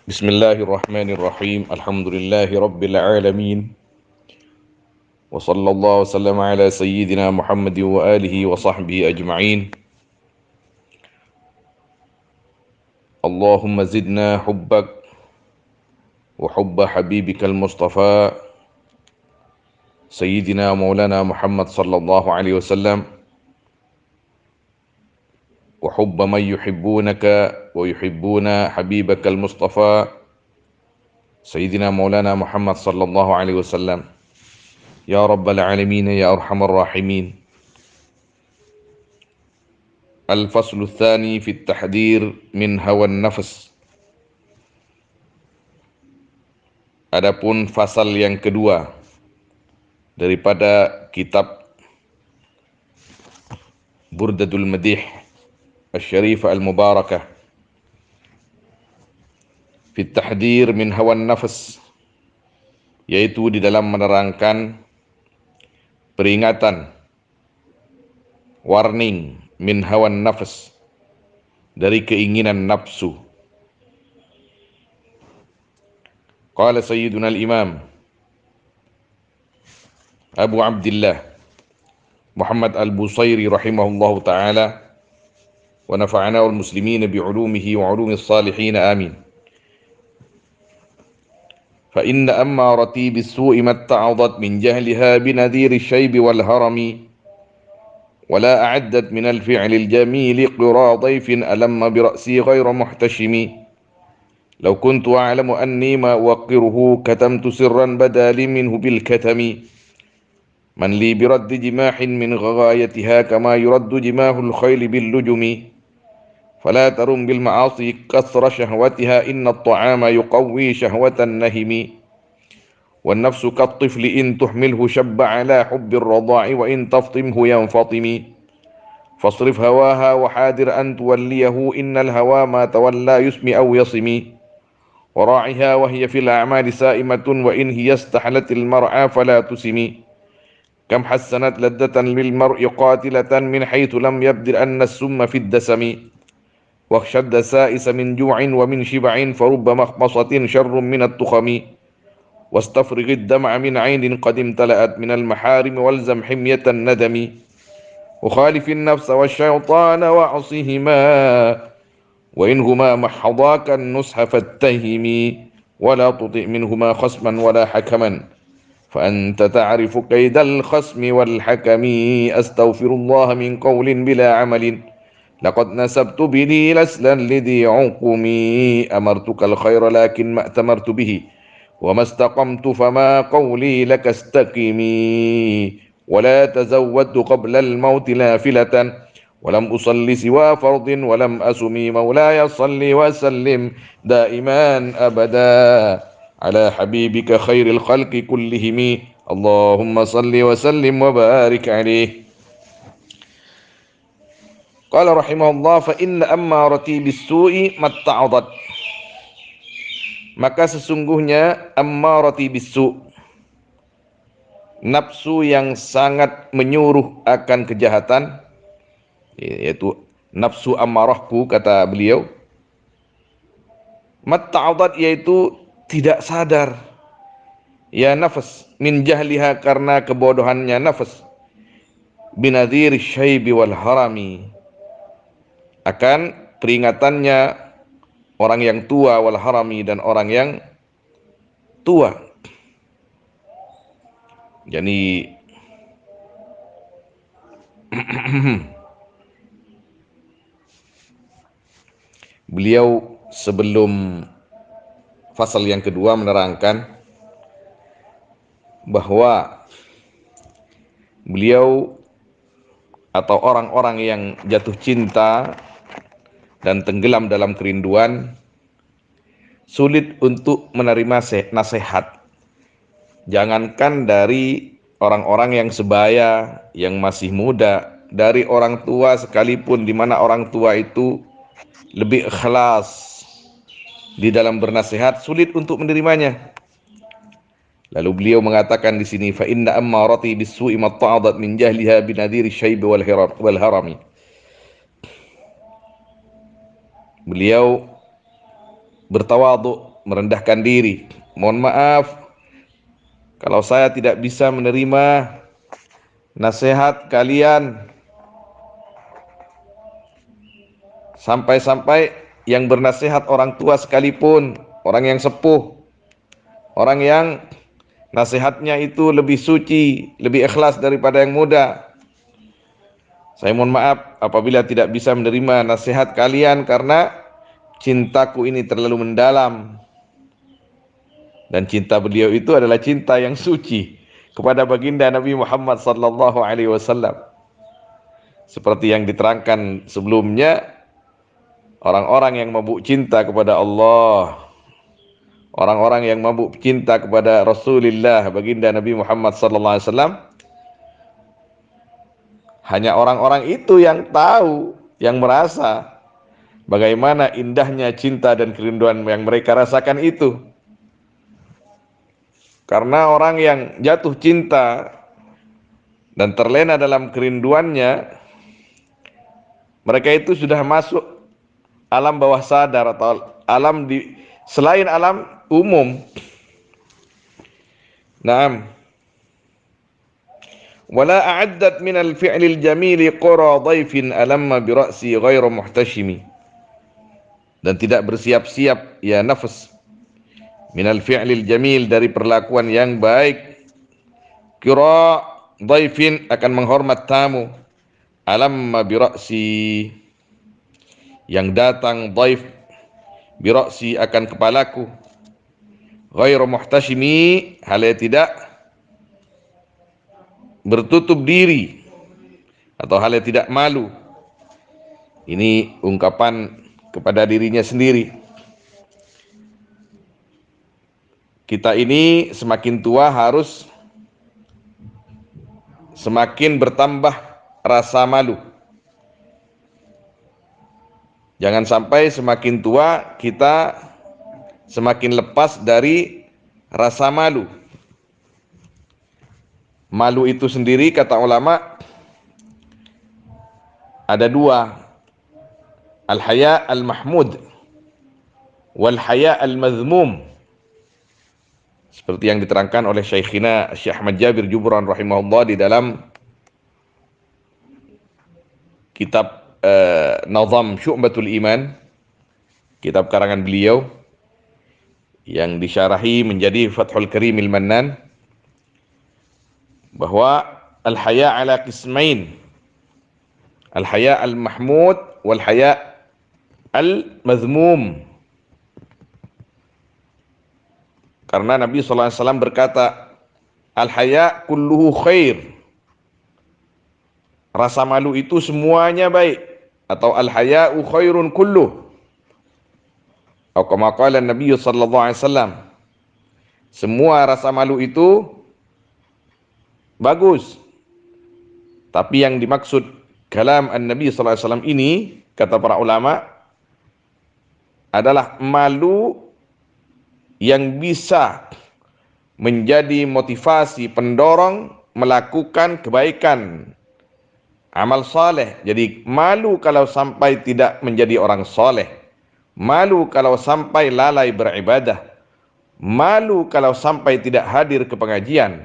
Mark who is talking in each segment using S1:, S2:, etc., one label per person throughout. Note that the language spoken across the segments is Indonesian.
S1: Bismillahirrahmanirrahim. Alhamdulillahi rabbil alamin. Wa sallallahu wasallam ala sayyidina Muhammad wa alihi wa sahbihi ajma'in. Allahumma zidna hubbak wa hubba habibikal mustafa sayyidina maulana Muhammad sallallahu alaihi wasallam wa hubba man yuhibbunaka wa yuhibbuna habibakal mustafa sayyidina maulana Muhammad sallallahu alaihi wasallam. Ya Rabbal Alamin, Ya Arhamar Rahimin. Al-Faslu Tsani fi Tahdir min Hawan Nafs. Adapun fasal yang kedua daripada kitab Burdatul Madih Asy-Syarifah Al-Mubarakah fi Tahdir min Hawan Nafs, yaitu di dalam menerangkan peringatan, warning min hawan nafs, dari keinginan nafsu. Qala Sayyiduna al-Imam Abu Abdillah Muhammad al-Busairi rahimahullahu ta'ala wa nafa'ana wal muslimina bi'ulumihi wa 'ulumis salihin amin. Fa inna ammarati bis-su'i matta'adat min jahliha binadhiri syaibi wal harami ولا أعدت من الفعل الجميل قرى ضيف ألم برأسي غير محتشم لو كنت أعلم أني ما أوقره كتمت سرا بدا لي منه بالكتم من لي برد جماح من غايتها كما يرد جماه الخيل باللجم فلا ترم بالمعاصي كثر شهوتها إن الطعام يقوي شهوة النهم والنفس كالطفل إن تحمله شب على حب الرضاع وإن تفطمه ينفطم فاصرف هواها وحاذر أن توليه إن الهوى ما تولى يسمي أو يصم وراعها وهي في الأعمال سائمة وإن هي استحلت المرعى فلا تسم كم حسنت لذة للمرء قاتلة من حيث لم يبدر أن السم في الدسم واخشى الدسائس من جوع ومن شبع فرب مخمصة شر من التخم واستفرغ الدمع من عين قد امتلأت من المحارم والزم حمية الندم وخالف النفس والشيطان وعصهما وإنهما محضاك النصح فاتهم ولا تطع منهما خصما ولا حكما فأنت تعرف كيد الخصم والحكم أستغفر الله من قول بلا عمل لقد نسبت به لسلا لذي عقمي أمرتك الخير لكن ما أتمرت به وما استقمت فما قولي لك استقيمي ولا تزودت قبل الموت نافلة ولم أصلي سوى فرض ولم أسمي مولاي صل وسلم دائما أبدا على حبيبك خير الخلق كلهم اللهم صل وسلم وبارك عليه. قال رحمه الله فإن أمارتي بالسوء ما اتعظت, maka sesungguhnya ammarati bisu, nafsu yang sangat menyuruh akan kejahatan, yaitu nafsu ammarahku, kata beliau. Matta'adat, yaitu tidak sadar, ya nafas, min jahliha, karena kebodohannya nafas, binadhir syaibi wal harami, akan peringatannya orang yang tua, wal harami, dan orang yang tua. Jadi beliau sebelum fasal yang kedua menerangkan bahwa beliau atau orang-orang yang jatuh cinta dan tenggelam dalam kerinduan sulit untuk menerima nasihat. Jangankan dari orang-orang yang sebaya, yang masih muda, dari orang tua sekalipun, di mana orang tua itu lebih ikhlas di dalam bernasihat, sulit untuk menerimanya. Lalu beliau mengatakan di sini, fa inna ammarati bis-su'i matta'adat min jahliha binadhiri syaibi wal harami. Beliau bertawadhu merendahkan diri. Mohon maaf kalau saya tidak bisa menerima nasihat kalian, sampai-sampai yang bernasihat orang tua sekalipun, orang yang sepuh, orang yang nasihatnya itu lebih suci, lebih ikhlas daripada yang muda. Saya mohon maaf apabila tidak bisa menerima nasihat kalian karena cintaku ini terlalu mendalam. Dan cinta beliau itu adalah cinta yang suci kepada baginda Nabi Muhammad sallallahu alaihi wasallam. Seperti yang diterangkan sebelumnya, orang-orang yang mabuk cinta kepada Allah, orang-orang yang mabuk cinta kepada Rasulullah baginda Nabi Muhammad sallallahu alaihi wasallam, hanya orang-orang itu yang tahu, yang merasa bagaimana indahnya cinta dan kerinduan yang mereka rasakan itu. Karena orang yang jatuh cinta dan terlena dalam kerinduannya, mereka itu sudah masuk alam bawah sadar atau alam di selain alam umum. Naam. Wala a'addat min al-fi'lil jamili qura dhaifin alamma bi ra'si ghairu muhtashimi. Dan tidak bersiap-siap ya nafs minal fi'lil jamil, dari perlakuan yang baik, kira dhaifin, akan menghormat tamu, alamma bira'si, yang datang dhaif, bira'si, akan kepalaku, ghairu muhtashimi, halnya tidak bertutup diri atau halnya tidak malu. Ini ungkapan kepada dirinya sendiri. Kita ini semakin tua harus semakin bertambah rasa malu. Jangan sampai semakin tua kita semakin lepas dari rasa malu. Malu itu sendiri, kata ulama, ada dua. Al-haya al-mahmud wal haya al-madhmum. Seperti yang diterangkan oleh Syekhina Syekh Ahmad Jabir Jubran rahimahullah di dalam kitab Nazam Syu'batul Iman, kitab karangan beliau yang disyarahi menjadi Fathul Karimil Mannan, bahwa al-haya ala qismain, al-haya al-mahmud wal haya al-madhmum. Karena Nabi SAW berkata, al-haya kulluhu khair, rasa malu itu semuanya baik, atau al-haya'u khairun kulluh, atau kama qala Nabi SAW, semua rasa malu itu bagus. Tapi yang dimaksud kalam an-Nabi SAW ini, kata para ulama, adalah malu yang bisa menjadi motivasi pendorong melakukan kebaikan, amal saleh. Jadi malu kalau sampai tidak menjadi orang saleh, malu kalau sampai lalai beribadah, malu kalau sampai tidak hadir ke pengajian,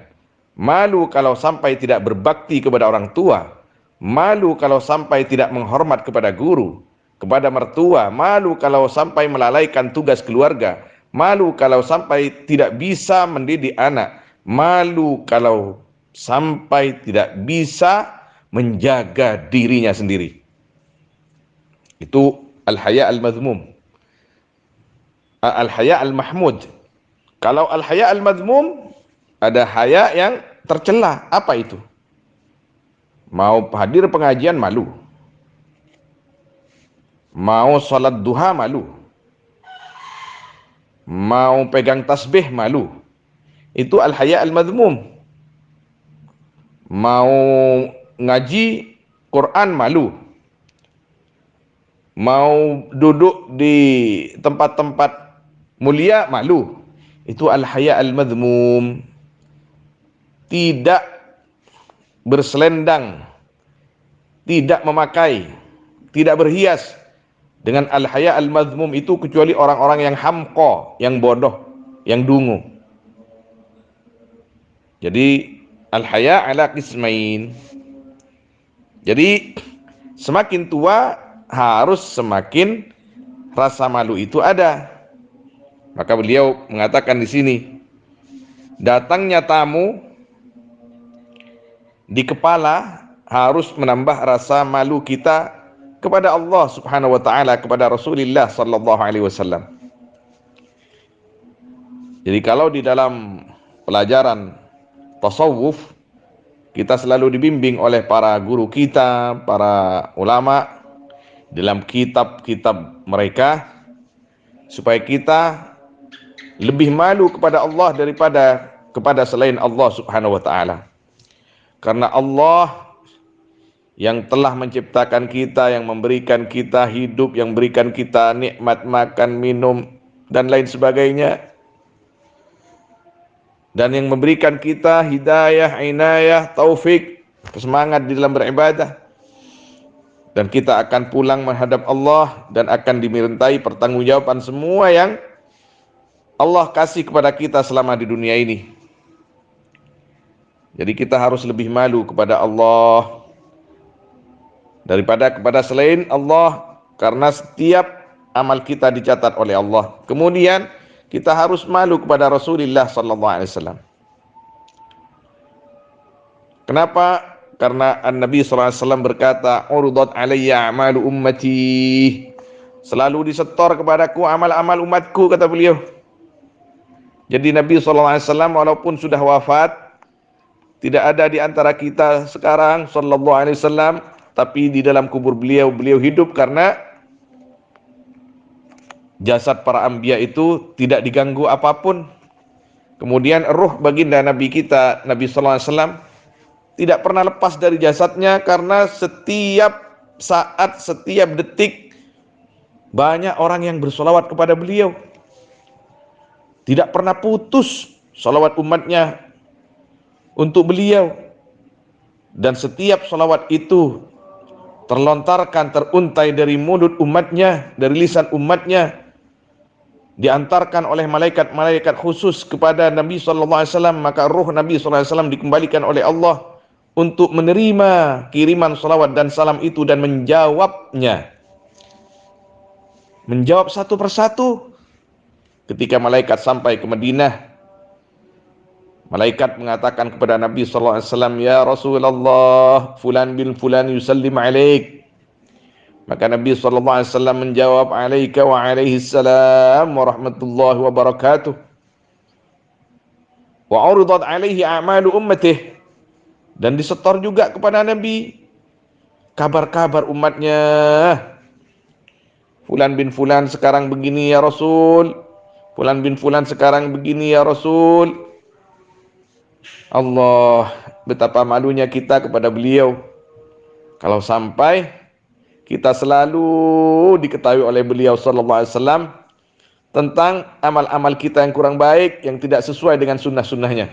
S1: malu kalau sampai tidak berbakti kepada orang tua, malu kalau sampai tidak menghormat kepada guru, kepada mertua, malu kalau sampai melalaikan tugas keluarga, malu kalau sampai tidak bisa mendidik anak, malu kalau sampai tidak bisa menjaga dirinya sendiri. Itu al-haya al-madhmum. Al-haya al-mahmud. Kalau al-haya al-madhmum, ada haya yang tercela. Apa itu? Mau hadir pengajian malu, mau salat duha malu, mau pegang tasbih malu. Itu al-haya al-madhmum. Mau ngaji Quran malu, mau duduk di tempat-tempat mulia malu. Itu al-haya al-madhmum. Tidak berselendang, tidak memakai, tidak berhias, dengan al-haya al-madhmum itu kecuali orang-orang yang hamqa, yang bodoh, yang dungu. Jadi al-haya ala qismain. Jadi semakin tua harus semakin rasa malu itu ada. Maka beliau mengatakan di sini, datangnya tamu di kepala harus menambah rasa malu kita kepada Allah Subhanahu wa taala, kepada Rasulullah sallallahu alaihi wasallam. Jadi kalau di dalam pelajaran tasawuf kita selalu dibimbing oleh para guru kita, para ulama dalam kitab-kitab mereka supaya kita lebih malu kepada Allah daripada kepada selain Allah Subhanahu wa taala. Karena Allah yang telah menciptakan kita, yang memberikan kita hidup, yang memberikan kita nikmat makan, minum dan lain sebagainya, dan yang memberikan kita hidayah, inayah, taufik, semangat di dalam beribadah. Dan kita akan pulang menghadap Allah dan akan dimintai pertanggungjawaban semua yang Allah kasih kepada kita selama di dunia ini. Jadi kita harus lebih malu kepada Allah daripada kepada selain Allah, karena setiap amal kita dicatat oleh Allah. Kemudian kita harus malu kepada Rasulullah sallallahu alaihi wasallam. Kenapa? Karena Nabi sallallahu alaihi wasallam berkata, "Uridat alayya a'malu ummati." Selalu disetor kepadaku amal-amal umatku, kata beliau. Jadi Nabi sallallahu alaihi wasallam walaupun sudah wafat, tidak ada di antara kita sekarang sallallahu alaihi wasallam, tapi di dalam kubur beliau hidup karena jasad para anbiya itu tidak diganggu apapun. Kemudian ruh baginda Nabi kita, Nabi sallallahu alaihi wasallam, tidak pernah lepas dari jasadnya karena setiap saat, setiap detik banyak orang yang bersolawat kepada beliau. Tidak pernah putus solawat umatnya untuk beliau. Dan setiap solawat itu terlontarkan, teruntai dari mulut umatnya, dari lisan umatnya, diantarkan oleh malaikat-malaikat khusus kepada Nabi SAW. Maka ruh Nabi SAW dikembalikan oleh Allah untuk menerima kiriman salawat dan salam itu dan menjawabnya. Menjawab satu persatu. Ketika malaikat sampai ke Madinah, malaikat mengatakan kepada Nabi SAW, "Ya Rasulullah, fulan bin fulan yusallim alaik." Maka Nabi SAW menjawab, "Alaika wa alaihi salam wa rahmatullahi wa barakatuh." Wa uridat alaihi a'malu ummatih. Dan disetor juga kepada Nabi kabar-kabar umatnya. Fulan bin fulan sekarang begini ya Rasul. Fulan bin fulan sekarang begini ya Rasul. Allah, betapa malunya kita kepada beliau kalau sampai kita selalu diketahui oleh beliau sallallahu alaihi wasallam tentang amal-amal kita yang kurang baik, yang tidak sesuai dengan sunnah-sunnahnya.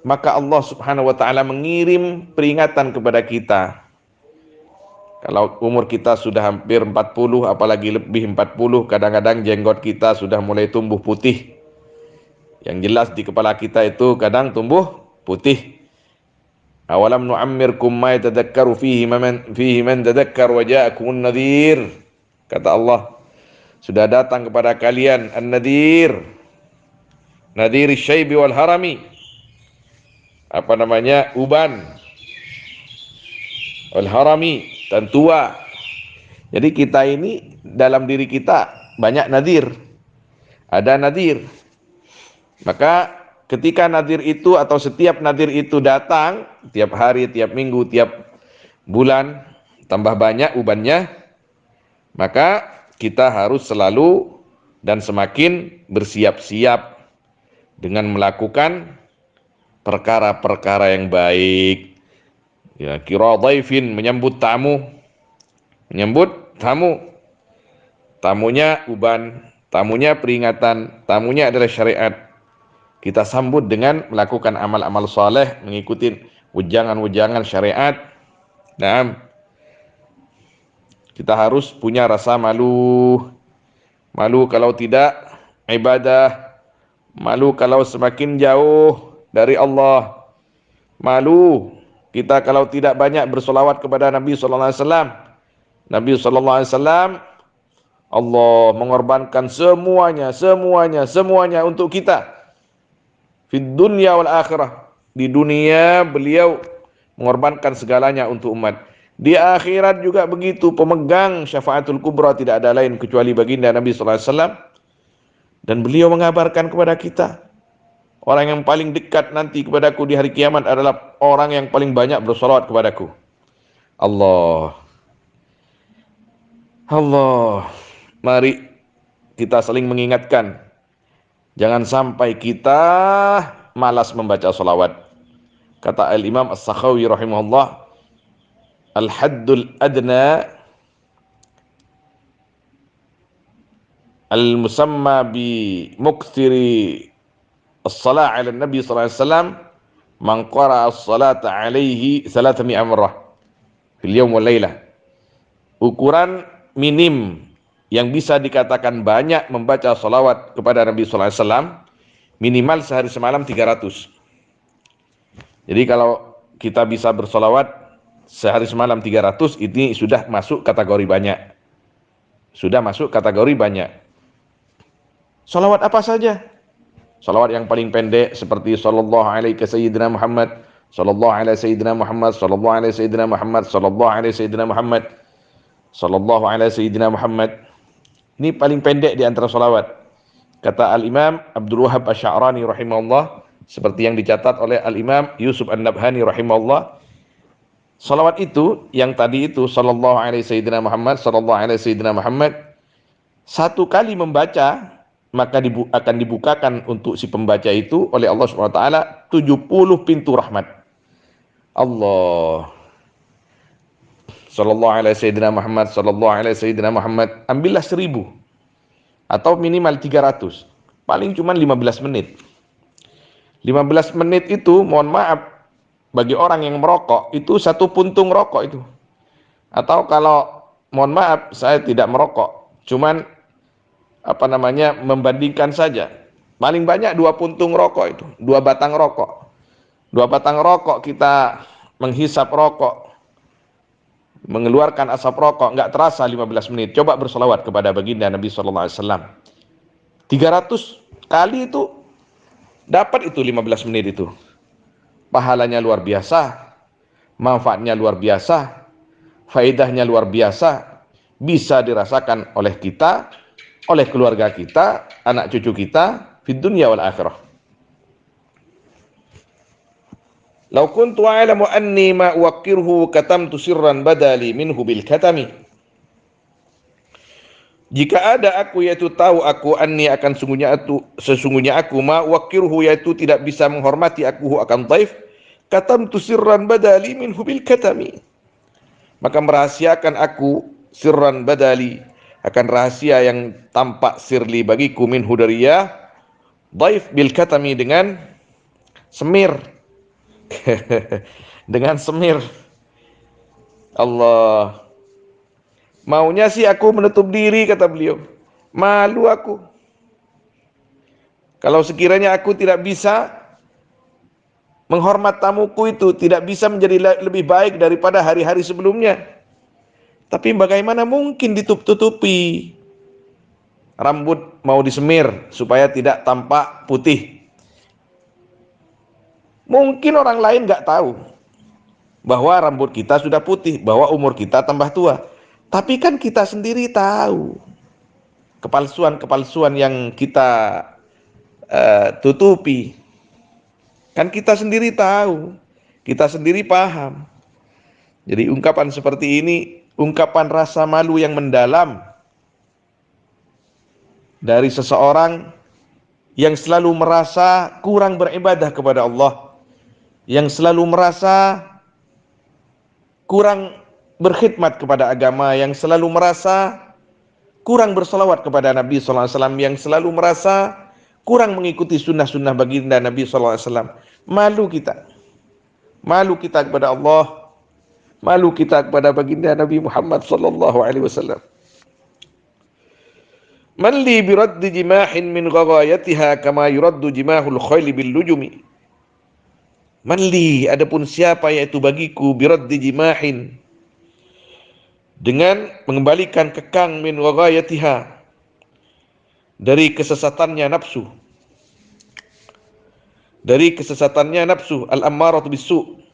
S1: Maka Allah Subhanahu wa taala mengirim peringatan kepada kita. Kalau umur kita sudah hampir 40, apalagi lebih 40, kadang-kadang jenggot kita sudah mulai tumbuh putih. Yang jelas di kepala kita itu kadang tumbuh putih. Awalam nu'ammirkum ma yatadakkaru fihi man tadakkar wa ja'akumun nadhir. Kata Allah, sudah datang kepada kalian an-nadhir, nadhirish syaibi wal harami. Uban, wal harami, dan tua. Jadi kita ini dalam diri kita banyak nadir. Ada nadir. Maka ketika nadir itu atau setiap nadir itu datang, tiap hari, tiap minggu, tiap bulan, tambah banyak ubannya, maka kita harus selalu dan semakin bersiap-siap dengan melakukan perkara-perkara yang baik. Ya, kira dhaifin, menyambut tamu. Menyambut tamu. Tamunya uban, tamunya peringatan, tamunya adalah syariat. Kita sambut dengan melakukan amal-amal saleh, mengikuti wejangan-wejangan syariat. Naam. Kita harus punya rasa malu. Malu kalau tidak ibadah. Malu kalau semakin jauh dari Allah. Malu kita kalau tidak banyak bersolawat kepada Nabi sallallahu alaihi wasallam. Nabi sallallahu alaihi wasallam, Allah mengorbankan semuanya untuk kita. Fid dunya wal akhirah. Di dunia beliau mengorbankan segalanya untuk umat. Di akhirat juga begitu, pemegang syafaatul kubra tidak ada lain kecuali baginda Nabi sallallahu alaihi wasallam. Dan beliau mengabarkan kepada kita, orang yang paling dekat nanti kepadaku di hari kiamat adalah orang yang paling banyak bersolawat kepadaku. Allah. Mari kita saling mengingatkan. Jangan sampai kita malas membaca solawat. Kata Al-Imam As-Sakhawi rahimahullah, Al-haddul adna al-musamma bi mukthiri as-salah ala Nabi sallallahu alaihi wasallam man qara'a as-salata alaihi 300 marrah fil yawm wal lailah. Ukuran minim yang bisa dikatakan banyak membaca salawat kepada Nabi sallallahu alaihi wasallam minimal sehari semalam 300. Jadi kalau kita bisa bersolawat sehari semalam 300, ini sudah masuk kategori banyak. Sudah masuk kategori banyak. Salawat apa saja? Salawat yang paling pendek seperti sallallahu alaihi sayyidina Muhammad, sallallahu alaihi sayyidina Muhammad, sallallahu alaihi sayyidina Muhammad, sallallahu alaihi sayyidina Muhammad, sallallahu alaihi sayyidina Muhammad. Ini paling pendek di antara salawat. Kata Al-Imam Abdul Wahhab Asy-Sya'rani rahimahullah, seperti yang dicatat oleh Al-Imam Yusuf An-Nabhani rahimahullah, salawat itu yang tadi itu sallallahu alaihi sayyidina Muhammad, sallallahu alaihi sayyidina Muhammad, satu kali membaca maka akan dibukakan untuk si pembaca itu oleh Allah Subhanahu wa taala 70 pintu rahmat. Allah. Sallallahu alaihi sayyidina Muhammad, sallallahu alaihi sayyidina Muhammad, ambillah 1000 atau minimal 300. Paling cuma 15 menit. 15 menit itu, mohon maaf, bagi orang yang merokok itu 1 puntung rokok itu. Atau kalau mohon maaf saya tidak merokok, cuman membandingkan saja. Paling banyak 2 puntung rokok itu, 2 batang rokok. 2 batang rokok kita menghisap rokok, mengeluarkan asap rokok, enggak terasa 15 menit. Coba bersolawat kepada baginda Nabi sallallahu alaihi wasallam. 300 kali itu dapat itu 15 menit itu. Pahalanya luar biasa, manfaatnya luar biasa, faedahnya luar biasa, bisa dirasakan oleh kita, oleh keluarga kita, anak cucu kita, fid dunya wal akhirah. Lau kuntu a'lamu anni ma uwaqqiruhu katamtu sirran badali minhu bil katami. Jika ada aku, yaitu tahu aku, anni akan sesungguhnya aku, ma uwaqqiruhu, yaitu tidak bisa menghormati aku akan dhaif, katamtu sirran badali minhu bil katami. Maka merahasiakan aku sirran badali, akan rahasia yang tampak sirli bagiku minhu dari ya dhaif bil katami, dengan semir. Dengan semir. Allah. Maunya sih aku menutup diri, kata beliau. Malu aku. Kalau sekiranya aku tidak bisa menghormat tamuku itu, tidak bisa menjadi lebih baik daripada hari-hari sebelumnya. Tapi bagaimana mungkin ditutup-tutupi? Rambut mau disemir supaya tidak tampak putih. Mungkin orang lain nggak tahu bahwa rambut kita sudah putih, bahwa umur kita tambah tua. Tapi kan kita sendiri tahu kepalsuan-kepalsuan yang kita tutupi. Kan kita sendiri tahu, kita sendiri paham. Jadi ungkapan seperti ini, ungkapan rasa malu yang mendalam dari seseorang yang selalu merasa kurang beribadah kepada Allah, yang selalu merasa kurang berkhidmat kepada agama, yang selalu merasa kurang bersalawat kepada Nabi sallallahu alaihi wasallam, yang selalu merasa kurang mengikuti sunnah-sunnah baginda Nabi sallallahu alaihi wasallam. Malu kita kepada Allah. Malu kita kepada baginda Nabi Muhammad sallallahu alaihi wasallam. Man li biraddi jimahin min ghagayatiha kama yuraddu jimahul khayli bil lujumi. Man li, adapun siapa, yaitu bagiku, biraddi jimahin, dengan mengembalikan kekang, min ghagayatiha, dari kesesatannya nafsu, al-ammaratu bisu',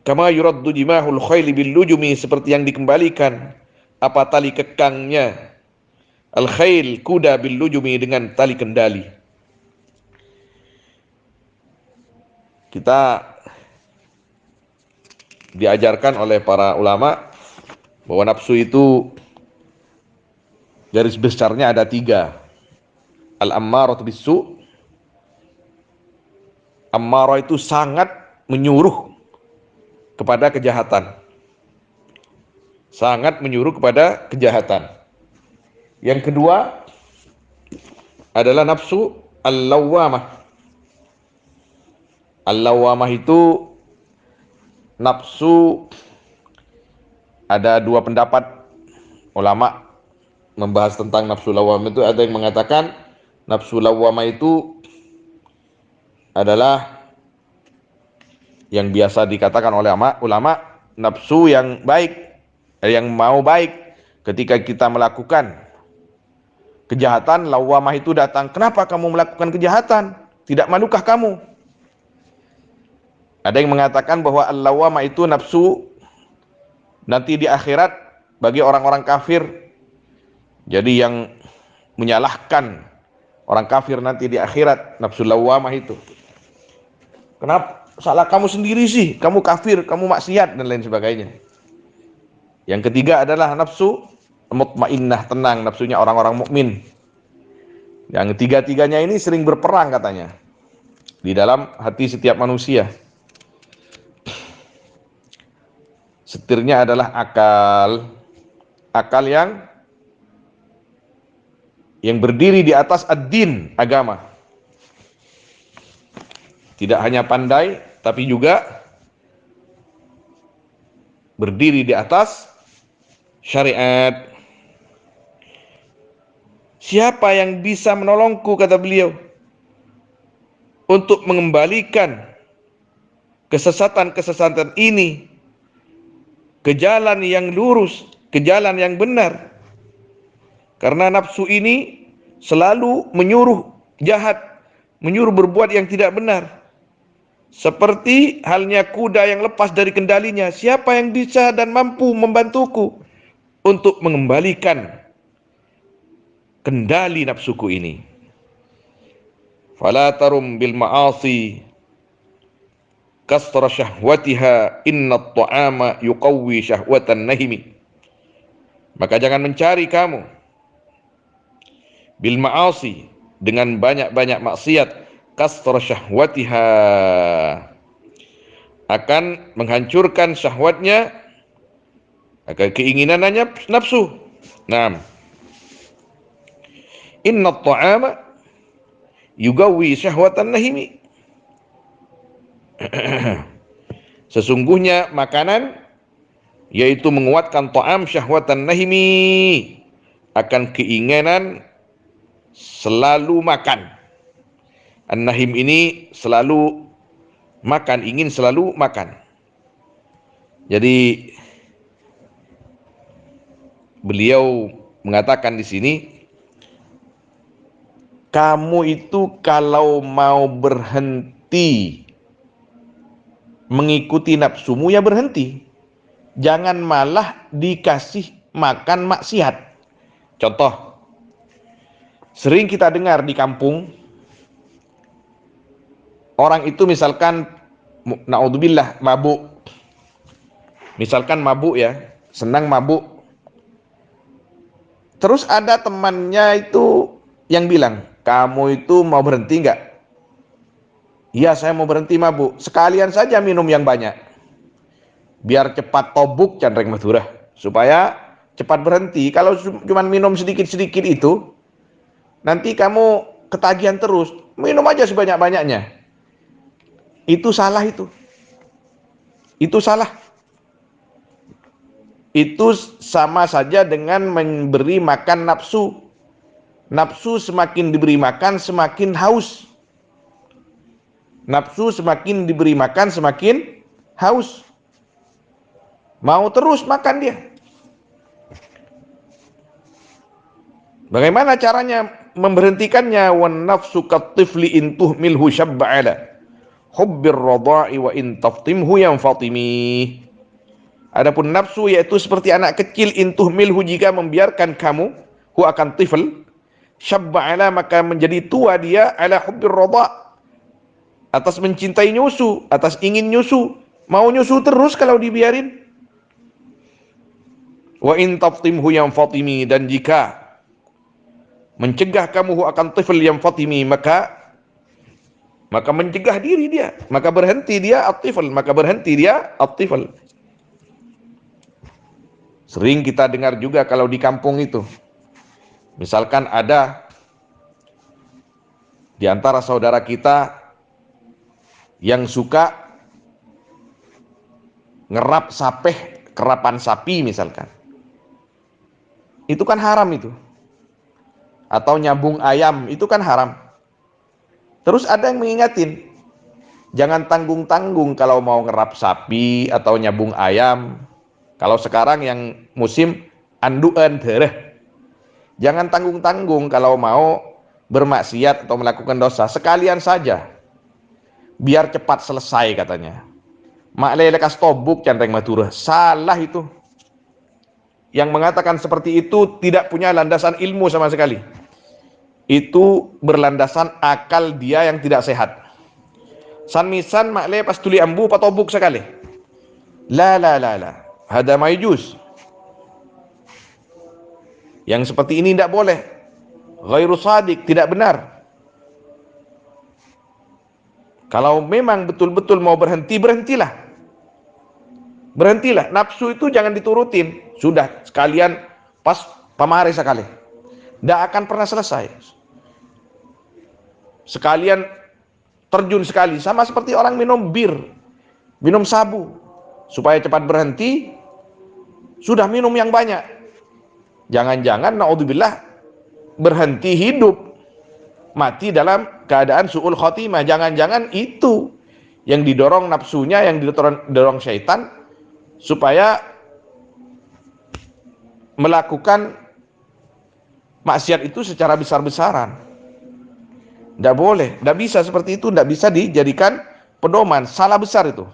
S1: kama yuraddu jimahul khayli bil lujumi, seperti yang dikembalikan apa tali kekangnya al-khayl, kuda, bil lujumi, dengan tali kendali. Kita diajarkan oleh para ulama bahwa nafsu itu garis besarnya ada 3. Al-ammaratu bisu', ammarah itu sangat menyuruh kepada kejahatan. Sangat menyuruh kepada kejahatan. Yang kedua adalah nafsu al-lawwamah. Al-lawwamah itu nafsu, ada 2 pendapat ulama membahas tentang nafsu lawwamah itu. Ada yang mengatakan nafsu lawwamah itu adalah yang biasa dikatakan oleh ulama nafsu yang baik, yang mau baik. Ketika kita melakukan kejahatan, lawwamah itu datang, kenapa kamu melakukan kejahatan? Tidak malukah kamu? Ada yang mengatakan bahwa al-lawwamah itu nafsu nanti di akhirat bagi orang-orang kafir. Jadi yang menyalahkan orang kafir nanti di akhirat, nafsu lawwamah itu. Kenapa? Salah kamu sendiri sih, kamu kafir, kamu maksiat, dan lain sebagainya. Yang ketiga adalah nafsu mutmainnah, tenang, nafsunya orang-orang mukmin. Yang tiga-tiganya ini sering berperang katanya di dalam hati setiap manusia. Setirnya adalah akal yang berdiri di atas ad-din, agama. Tidak hanya pandai, tapi juga berdiri di atas syariat. Siapa yang bisa menolongku, kata beliau, untuk mengembalikan kesesatan-kesesatan ini ke jalan yang lurus, ke jalan yang benar. Karena nafsu ini selalu menyuruh jahat, menyuruh berbuat yang tidak benar. Seperti halnya kuda yang lepas dari kendalinya. Siapa yang bisa dan mampu membantuku untuk mengembalikan kendali nafsuku ini? Fala tarum bil ma'asi kasra syahwatiha, inna at-ta'ama yuqawwi syahwatan nahimi. Maka jangan mencari kamu bil ma'asi, dengan banyak-banyak maksiat, kasra syahwatiha, akan menghancurkan syahwatnya, akan keinginannya nafsu. Naam. Inna at-ta'ama yuqawwi syahwatan nahimi. Sesungguhnya makanan, yaitu menguatkan ta'am, syahwatan nahimi, akan keinginan selalu makan. An-nahim ini selalu makan, ingin selalu makan. Jadi beliau mengatakan di sini, kamu itu kalau mau berhenti mengikuti nafsumu, ya berhenti. Jangan malah dikasih makan maksiat. Contoh, sering kita dengar di kampung, orang itu misalkan, naudzubillah, mabuk. Misalkan mabuk ya, senang mabuk. Terus ada temannya itu yang bilang, kamu itu mau berhenti enggak? Iya, saya mau berhenti mabuk. Sekalian saja minum yang banyak, biar cepat tobuk candreng madurah, supaya cepat berhenti. Kalau cuma minum sedikit-sedikit itu, nanti kamu ketagihan terus. Minum aja sebanyak-banyaknya. Itu salah itu. Itu salah. Itu sama saja dengan memberi makan nafsu. Nafsu semakin diberi makan semakin haus. Nafsu semakin diberi makan semakin haus. Mau terus makan dia. Bagaimana caranya memberhentikannya? Wan nafsu katifli in tuhmilhu syabba ala hubbir radha'i wa in taftimhu yanfatimi. Adapun nafsu yaitu seperti anak kecil, in tuhmilhu jika membiarkan kamu, hu akan tifl, syabba ala maka menjadi tua dia, ala hubbir radha' atas mencintai nyusu, atas ingin nyusu, mau nyusu terus kalau dibiarin. Wa in taftimhu yanfatimi, dan jika mencegah kamu akan tifl yang fatimi, maka mencegah diri dia, maka berhenti dia at-tifl, at-tifl. Sering kita dengar juga kalau di kampung itu, misalkan ada di antara saudara kita yang suka ngerap sapeh, kerapan sapi misalkan, itu kan haram itu. Atau nyambung ayam, itu kan haram. Terus ada yang mengingatin, jangan tanggung-tanggung kalau mau ngerap sapi atau nyambung ayam. Kalau sekarang yang musim anduan darah, jangan tanggung-tanggung kalau mau bermaksiat atau melakukan dosa, sekalian saja, biar cepat selesai katanya. Mak lele kas tobuk canteng Madura, salah itu. Yang mengatakan seperti itu tidak punya landasan ilmu sama sekali. Itu berlandasan akal dia yang tidak sehat. San misan makle pas tuli ambu patobuk sekali. La. Hada maijus. Yang seperti ini tidak boleh. Ghairu sadik, tidak benar. Kalau memang betul-betul mau berhenti, berhentilah. Berhentilah. Nafsu itu jangan diturutin. Sudah sekalian pas pamari sekali. Tidak akan pernah selesai. Sekalian terjun sekali, sama seperti orang minum bir, minum sabu, supaya cepat berhenti, sudah minum yang banyak. Jangan-jangan naudzubillah berhenti hidup, mati dalam keadaan su'ul khotimah. Jangan-jangan itu yang didorong nafsunya, yang didorong syaitan supaya melakukan maksiat itu secara besar-besaran. Tidak boleh, tidak bisa seperti itu, tidak bisa dijadikan pedoman, salah besar itu.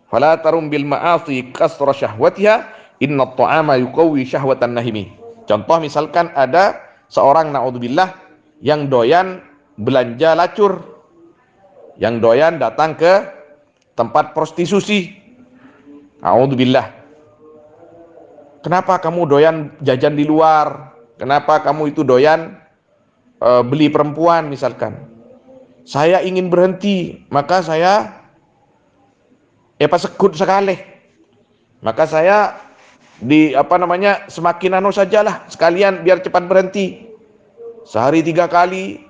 S1: Fala tarum bil ma'asi kasra syahwatiha, inna ta'ama yuqawwi syahwatan nahimi. Contoh misalkan ada seorang naudzubillah yang doyan belanja lacur, yang doyan datang ke tempat prostitusi. Naudzubillah. Kenapa kamu doyan jajan di luar? Kenapa kamu itu doyan beli perempuan misalkan? Saya ingin berhenti, maka saya sekut sekali. Maka saya semakin sajalah sekalian biar cepat berhenti. Sehari 3 kali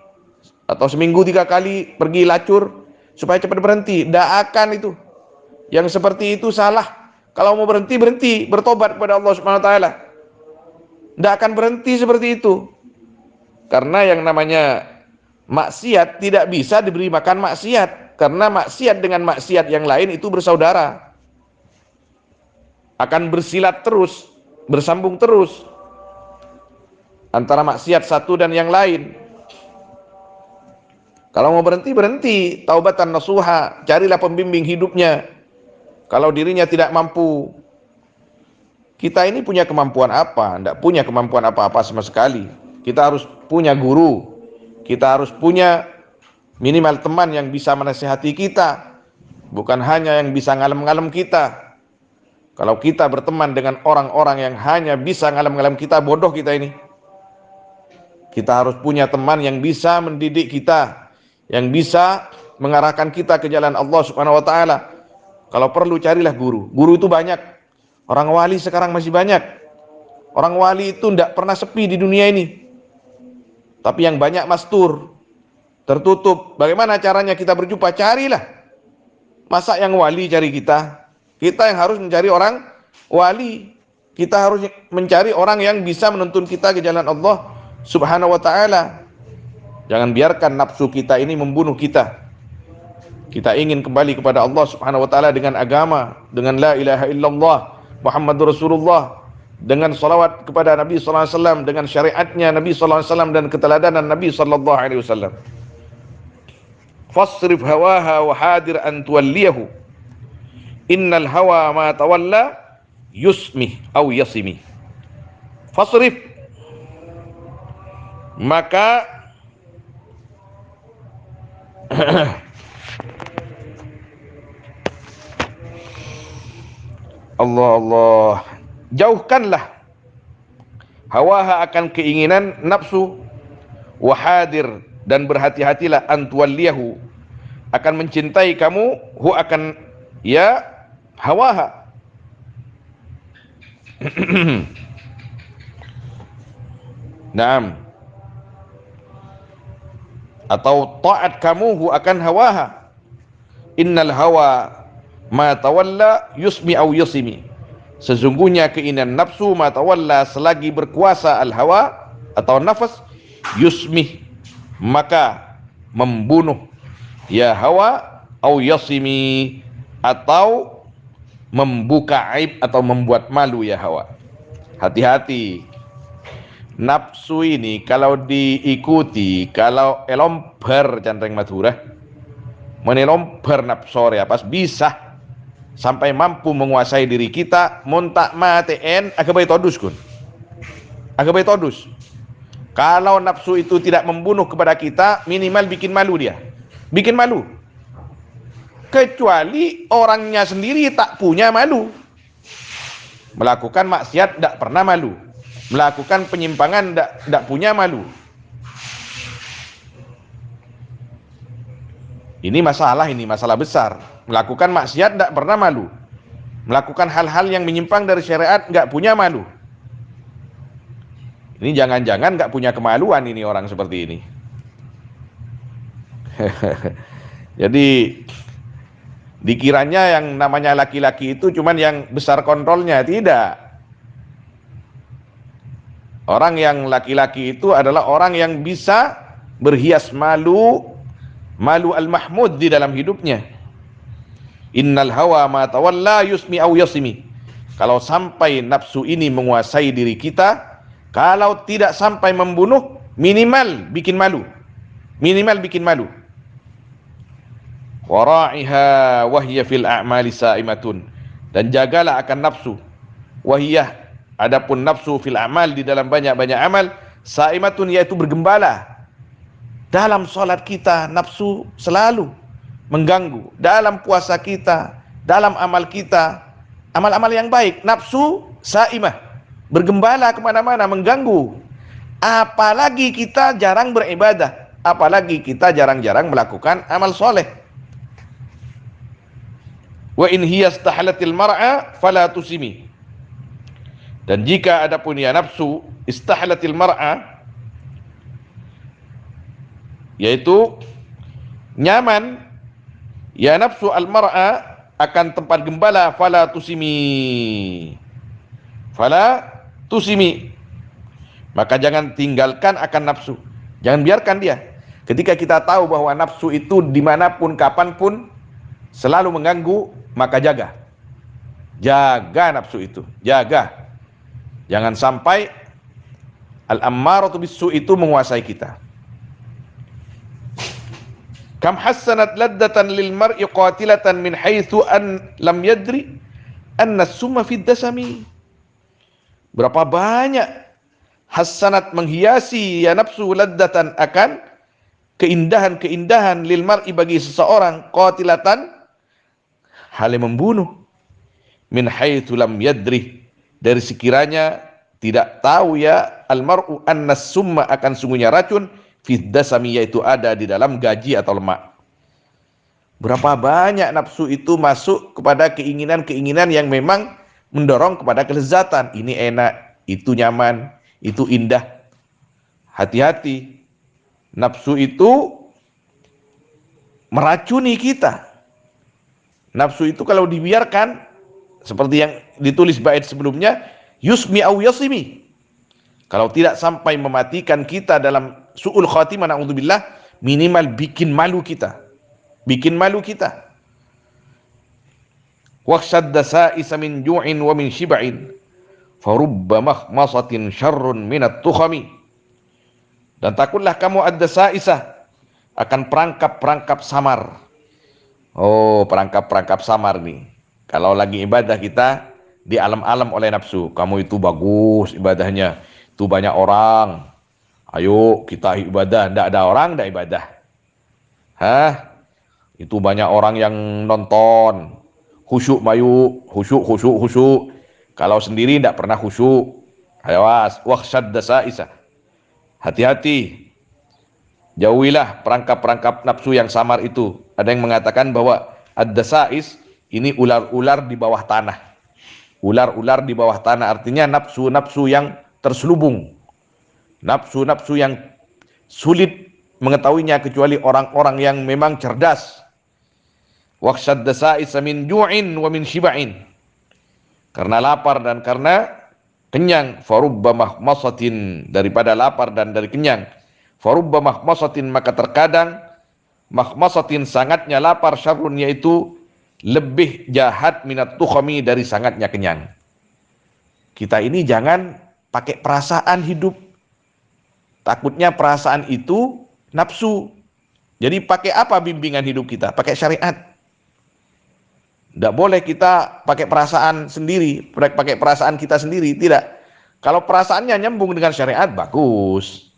S1: atau seminggu 3 kali pergi lacur supaya cepat berhenti. Tidak akan itu. Yang seperti itu salah. Kalau mau berhenti, berhenti, bertobat kepada Allah Subhanahu wa taala. Tidak akan berhenti seperti itu. Karena yang namanya maksiat tidak bisa diberi makan maksiat. Karena maksiat dengan maksiat yang lain itu bersaudara. Akan bersilat terus, bersambung terus. Antara maksiat satu dan yang lain. Kalau mau berhenti, berhenti. Taubatan nasuha, carilah pembimbing hidupnya. Kalau dirinya tidak mampu. Kita ini punya kemampuan apa? Tidak punya kemampuan apa-apa sama sekali. Kita harus punya guru, kita harus punya minimal teman yang bisa menasihati kita, bukan hanya yang bisa ngalem-ngalem kita. Kalau kita berteman dengan orang-orang yang hanya bisa ngalem-ngalem kita, bodoh kita ini. Kita harus punya teman yang bisa mendidik kita, yang bisa mengarahkan kita ke jalan Allah Subhanahu wa taala. Kalau perlu carilah guru. Guru itu banyak. Orang wali sekarang masih banyak. Orang wali itu tidak pernah sepi di dunia ini. Tapi yang banyak mastur, tertutup. Bagaimana caranya kita berjumpa? Carilah. Masa yang wali cari kita? Kita yang harus mencari orang wali. Kita harus mencari orang yang bisa menuntun kita ke jalan Allah Subhanahu wa taala. Jangan biarkan nafsu kita ini membunuh kita. Kita ingin kembali kepada Allah Subhanahu wa taala dengan agama, dengan la ilaha illallah Muhammadur Rasulullah, dengan salawat kepada Nabi sallallahu alaihi wasallam, dengan syariatnya Nabi sallallahu alaihi wasallam dan keteladanan Nabi sallallahu alaihi wasallam. Fasrif hawaha wa hadir an tuwalliyahu. Innal hawa ma tawalla yusmi au yasimi. Fasrif, maka Allah, jauhkanlah hawaha akan keinginan nafsu, wahadir dan berhati-hatilah antuwalliyahu akan mencintai kamu, hu akan ya hawaha. Naam, atau taat kamu hu akan hawaha. Innal hawa ma tawalla yusmi au yusimi. Sesungguhnya keinginan nafsu ma tawalla, selagi berkuasa al hawa atau nafas, yusmi maka membunuh, ya hawa, au yasimi atau membuka aib atau membuat malu, ya hawa. Hati-hati, nafsu ini kalau diikuti, kalau elomber cantreng madura menelomper nafsu ya pas bisa sampai mampu menguasai diri kita, montak maten agabai todus kun. Agabai todus. Kalau nafsu itu tidak membunuh kepada kita, minimal bikin malu dia. Bikin malu. Kecuali orangnya sendiri tak punya malu. Melakukan maksiat tidak pernah malu. Melakukan penyimpangan tidak punya malu. Ini masalah besar. Melakukan maksiat tidak pernah malu. Melakukan hal-hal yang menyimpang dari syariat nggak punya malu. Ini jangan-jangan nggak punya kemaluan ini orang seperti ini. Jadi dikiranya yang namanya laki-laki itu cuman yang besar kontrolnya, tidak. Orang yang laki-laki itu adalah orang yang bisa berhias malu al-mahmud di dalam hidupnya. Innal hawa ma tawalla yusmi au yasimi. Kalau sampai nafsu ini menguasai diri kita, kalau tidak sampai membunuh, minimal bikin malu. Minimal bikin malu. Wara'iha wahya fil a'mali sa'imatun. Dan jagalah akan nafsu. Wahiyah, adapun nafsu fil a'mal, di dalam banyak-banyak amal, sa'imatun yaitu bergembala. Dalam salat kita nafsu selalu mengganggu, dalam puasa kita, dalam amal kita, amal-amal yang baik, nafsu saimah, bergembala kemana-mana, mengganggu. Apalagi kita jarang beribadah, apalagi kita jarang-jarang melakukan amal soleh. Wa in hiya istahlatil mar'a fala tusimi. Dan jika adapun ya nafsu istahlatil mar'a, yaitu nyaman, ya nafsu al-mar'a akan tempat gembala, fala tusimi, maka jangan tinggalkan akan nafsu, jangan biarkan dia. Ketika kita tahu bahwa nafsu itu dimanapun kapanpun selalu mengganggu, maka jaga nafsu itu, jaga, jangan sampai al-ammaratu bis-su' itu menguasai kita. Kam hassanat laddatan lil mar'i qatilatan min haitsu an lam yadri anna summa fid dasami. Berapa banyak hassanat menghiasi ya nafsu laddatan akan keindahan-keindahan lil mar'i bagi seseorang, qatilatan hal yang membunuh, min haitsu lam yadri dari sekiranya tidak tahu ya al mar'u anna summa akan sungguhnya racun fid dasami yaitu ada di dalam gaji atau lemak. Berapa banyak nafsu itu masuk kepada keinginan-keinginan yang memang mendorong kepada kelezatan. Ini enak, itu nyaman, itu indah. Hati-hati, nafsu itu meracuni kita. Nafsu itu kalau dibiarkan, seperti yang ditulis bait sebelumnya, yusmi au yasimi. Kalau tidak sampai mematikan kita dalam su'ul khatimah, na'udzubillah, minimal bikin malu kita. Bikin malu kita. Waqshad dasa'isa min ju'in wa min shiba'in. Farubba makhmasatin syarrun minat tukhami. Dan takutlah kamu ad-dasa'isa, akan perangkap-perangkap samar. Oh, perangkap-perangkap samar nih. Kalau lagi ibadah kita di alam-alam oleh nafsu. Kamu itu bagus ibadahnya. Itu banyak orang. Ayo kita ibadah. Tidak ada orang, tidak ibadah. Hah? Itu banyak orang yang nonton. Khusyuk mayu. Khusyuk. Kalau sendiri tidak pernah khusyuk. Awas. Waqshad dasa'isa. Hati-hati. Jauhilah perangkap-perangkap nafsu yang samar itu. Ada yang mengatakan bahwa ad-dasa'is ini ular-ular di bawah tanah. Ular-ular di bawah tanah artinya nafsu-nafsu yang terselubung. Nafsu-nafsu yang sulit mengetahuinya kecuali orang-orang yang memang cerdas. Waqshad dasa'is min ju'in wa min shiba'in. Karena lapar dan karena kenyang. Farubba mahmasatin, daripada lapar dan dari kenyang. Farubba mahmasatin, maka terkadang mahmasatin, sangatnya lapar, syarrun, yaitu lebih jahat, minat tukhami, dari sangatnya kenyang. Kita ini jangan pakai perasaan hidup. Takutnya perasaan itu nafsu. Jadi pakai apa bimbingan hidup kita? Pakai syariat. Tidak boleh kita pakai perasaan sendiri, pakai perasaan kita sendiri, tidak. Kalau perasaannya nyambung dengan syariat, bagus.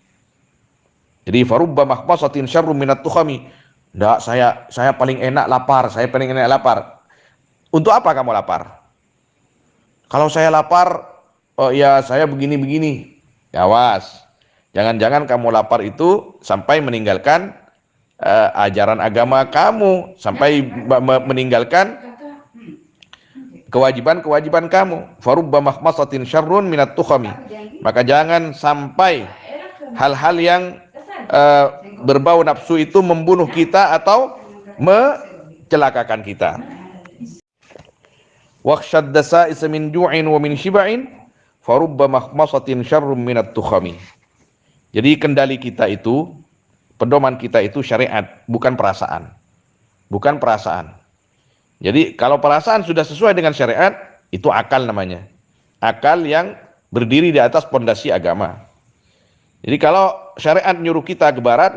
S1: Jadi farubba mahmasatin syarrum minat tukhami. Enggak, saya paling enak lapar, saya paling enak lapar. Untuk apa kamu lapar? Kalau saya lapar, oh ya saya begini-begini. Ya awas. Jangan-jangan kamu lapar itu sampai meninggalkan ajaran agama kamu, sampai meninggalkan kewajiban-kewajiban kamu. Farubba mahmasatin syarrun minat tukhami. Maka jangan sampai hal-hal yang berbau nafsu itu membunuh kita atau mencelakakan kita. Waqshad dasa'is min ju'in wa min shiba'in farubba mahmasatin syarrum minat tukhami. Jadi kendali kita itu, pedoman kita itu syariat, bukan perasaan. Bukan perasaan. Jadi kalau perasaan sudah sesuai dengan syariat, itu akal namanya. Akal yang berdiri di atas pondasi agama. Jadi kalau syariat nyuruh kita ke barat,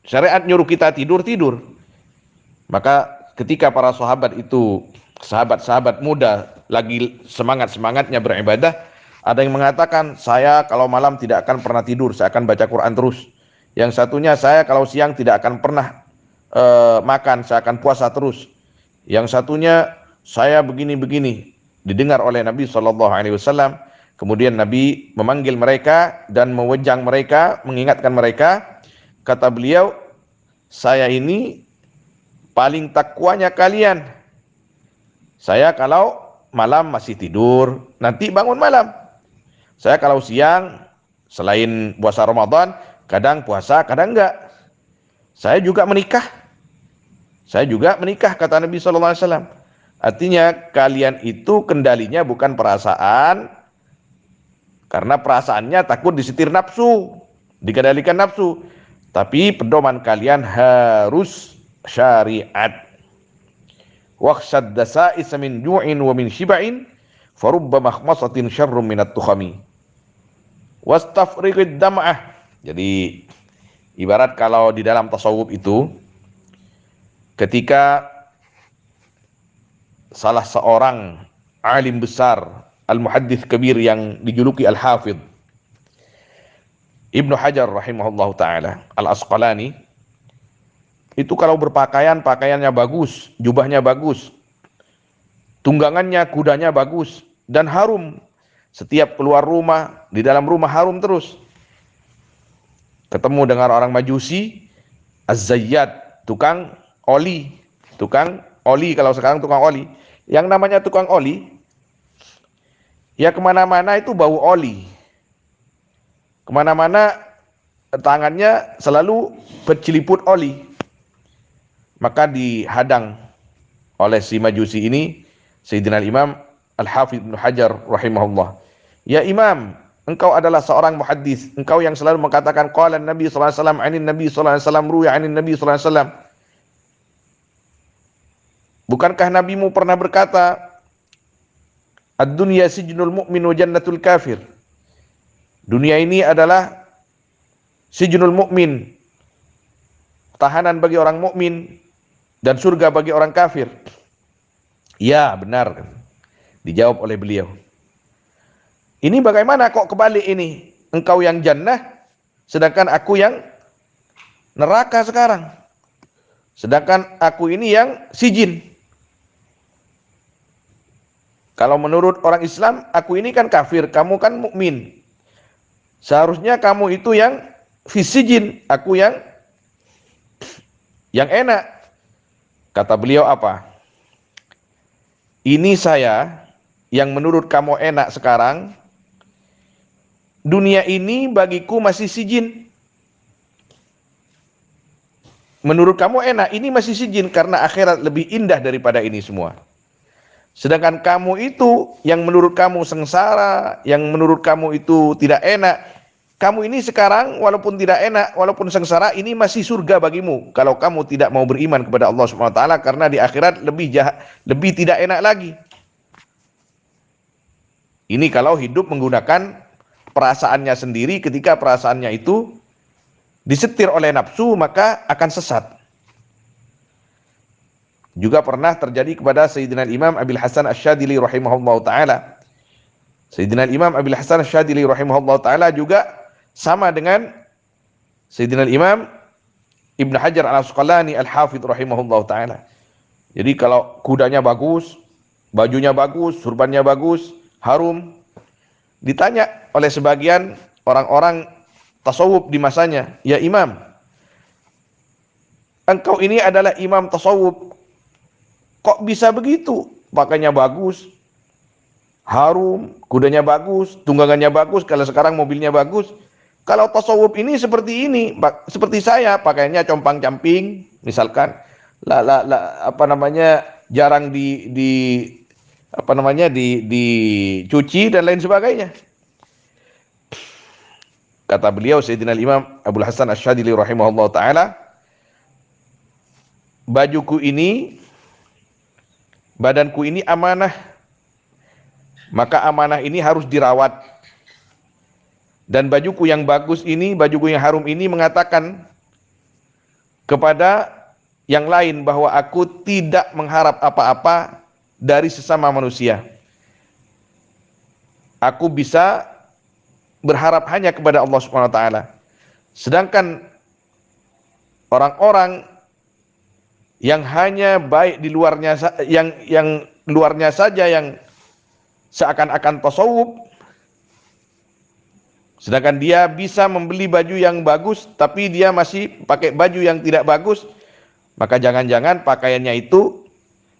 S1: syariat nyuruh kita tidur. Maka ketika para sahabat itu, sahabat-sahabat muda lagi semangat-semangatnya beribadah, ada yang mengatakan, saya kalau malam tidak akan pernah tidur, saya akan baca Quran terus. Yang satunya, saya kalau siang tidak akan pernah makan, saya akan puasa terus. Yang satunya, saya begini-begini. Didengar oleh Nabi SAW. Kemudian Nabi memanggil mereka dan mewejang mereka, mengingatkan mereka. Kata beliau, saya ini paling takwanya kalian. Saya kalau malam masih tidur, nanti bangun malam. Saya kalau siang, selain puasa Ramadan, kadang puasa, kadang enggak. Saya juga menikah, kata Nabi SAW. Artinya kalian itu kendalinya bukan perasaan, karena perasaannya takut disetir nafsu, dikendalikan nafsu. Tapi pedoman kalian harus syariat. Waqshad dasa'is min ju'in wa min shiba'in farubba mahmasatin syarrum minat tukhami. Wastafriqid dam'ah. Jadi ibarat kalau di dalam tasawuf itu, ketika salah seorang alim besar, al-muhaddits kabir yang dijuluki al-hafidh, Ibnu Hajar rahimahullah ta'ala al-Asqalani, itu kalau berpakaian, pakaiannya bagus, jubahnya bagus, tunggangannya, kudanya bagus, dan harum. Setiap keluar rumah, di dalam rumah harum terus. Ketemu dengan orang Majusi, az-zayyat, tukang oli. Kalau sekarang tukang oli. Yang namanya tukang oli, ya kemana-mana itu bau oli. Kemana-mana tangannya selalu berceliput oli. Maka dihadang oleh si Majusi ini, Sayyidina Imam Al-Hafidz Ibnu Hajar rahimahullah. Ya Imam, engkau adalah seorang muhaddis, engkau yang selalu mengatakan qala Nabi sallallahu alaihi wasallam, anin Nabi sallallahu alaihi wasallam, ruya anin Nabi sallallahu alaihi wasallam. Bukankah nabimu pernah berkata, ad-dunya sijnul mu'min wa jannatul kafir? Dunia ini adalah sijnul mu'min, tahanan bagi orang mukmin, dan surga bagi orang kafir. Ya, benar. Dijawab oleh beliau. Ini bagaimana kok kebalik ini? Engkau yang jannah, sedangkan aku yang neraka sekarang. Sedangkan aku ini yang sijin. Kalau menurut orang Islam, aku ini kan kafir, kamu kan mukmin. Seharusnya kamu itu yang fisijin, aku yang enak. Kata beliau apa? Ini saya yang menurut kamu enak sekarang, dunia ini bagiku masih sijin. Menurut kamu enak, ini masih sijin karena akhirat lebih indah daripada ini semua. Sedangkan kamu itu yang menurut kamu sengsara, yang menurut kamu itu tidak enak, kamu ini sekarang walaupun tidak enak, walaupun sengsara, ini masih surga bagimu. Kalau kamu tidak mau beriman kepada Allah Subhanahu wa taala, karena di akhirat lebih jahat, lebih tidak enak lagi. Ini kalau hidup menggunakan perasaannya sendiri, ketika perasaannya itu disetir oleh nafsu, maka akan sesat. Juga pernah terjadi kepada Sayyidina Imam Abil Hasan Asy-Syadzili rahimahullahu taala. Sayyidina Imam Abil Hasan Asy-Syadzili rahimahullahu taala juga sama dengan Sayyidina Imam Ibnu Hajar Al-Asqalani Al-Hafidz rahimahullahu taala. Jadi kalau kudanya bagus, bajunya bagus, surbannya bagus, harum, ditanya oleh sebagian orang-orang tasawuf di masanya, "Ya Imam, engkau ini adalah imam tasawuf, kok bisa begitu? Pakainya bagus, harum, kudanya bagus, tunggangannya bagus, kalau sekarang mobilnya bagus. Kalau tasawuf ini seperti ini, seperti saya, pakainya compang-camping, misalkan, jarang dicuci dan lain sebagainya." Kata beliau Sayyidina Imam Abul Hasan Asy-Syadzili rahimahullah taala, bajuku ini, badanku ini amanah, maka amanah ini harus dirawat. Dan bajuku yang bagus ini, bajuku yang harum ini mengatakan kepada yang lain bahwa aku tidak mengharap apa-apa dari sesama manusia. Aku bisa berharap hanya kepada Allah Subhanahu wa taala. Sedangkan orang-orang yang hanya baik di luarnya, yang luarnya saja yang seakan-akan tasawuf, sedangkan dia bisa membeli baju yang bagus tapi dia masih pakai baju yang tidak bagus, maka jangan-jangan pakaiannya itu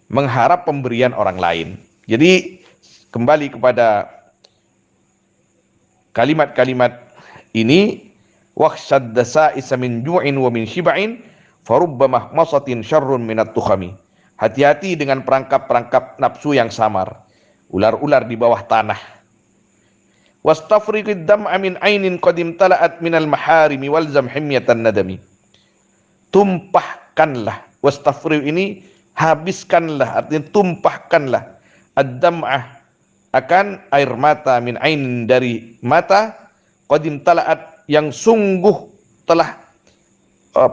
S1: mengharap pemberian orang lain. Jadi kembali kepada kalimat-kalimat ini, wahsyad dasa'isa min ju'in wa min shiba'in farubba mahmasatin syarrun minat tukhami. Hati-hati dengan perangkap-perangkap nafsu yang samar, ular-ular di bawah tanah. Wastafriqid dam'a min ainin qadim tala'at minal maharimi walzam himyatan nadami. Tumpahkanlah, wastafriq ini habiskanlah, artinya tumpahkanlah, ad-dam'ah akan air mata, min ainin dari mata, qadim tala'at yang sungguh telah